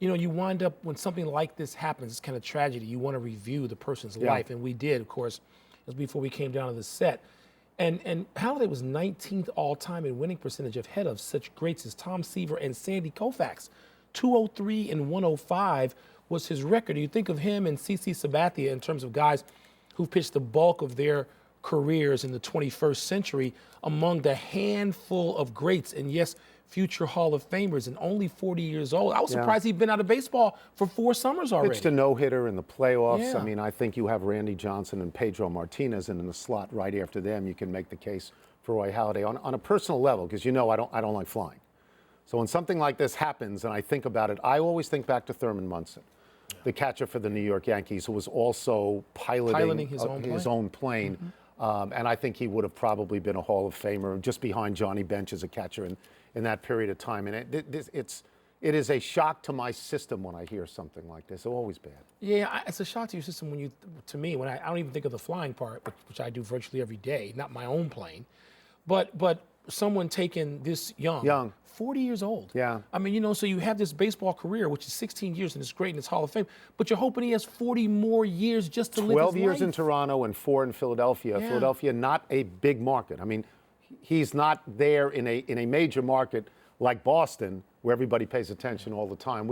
You know, you wind up, when something like this happens, it's kind of tragedy, you want to review the person's life, and we did, of course. It was before we came down to the set. And Halladay was 19th all-time in winning percentage, ahead of such greats as Tom Seaver and Sandy Koufax. 203 and 105 was his record. You think of him and CeCe Sabathia in terms of guys who've pitched the bulk of their careers in the 21st century among the handful of greats, and yes, future Hall of Famers, and only 40 years old. I was surprised he'd been out of baseball for 4 summers already. Pitched a no-hitter in the playoffs. Yeah. I mean, I think you have Randy Johnson and Pedro Martinez, and in the slot right after them, you can make the case for Roy Halladay on a personal level, because you know I don't like flying. So when something like this happens, and I think about it, I always think back to Thurman Munson, the catcher for the New York Yankees, who was also piloting his own plane. And I think he would have probably been a Hall of Famer, just behind Johnny Bench as a catcher in that period of time. And it is a shock to my system when I hear something like this. It's always bad. Yeah, it's a shock to your system when I don't even think of the flying part, which I do virtually every day, not my own plane, but someone taken this young, 40 years old. Yeah. I mean, you know, so you have this baseball career, which is 16 years, and it's great, and it's Hall of Fame, but you're hoping he has 40 more years just to live his life. 12 years in Toronto and 4 in Philadelphia. Yeah. Philadelphia, not a big market. I mean, he's not there in a major market like Boston, where everybody pays attention all the time.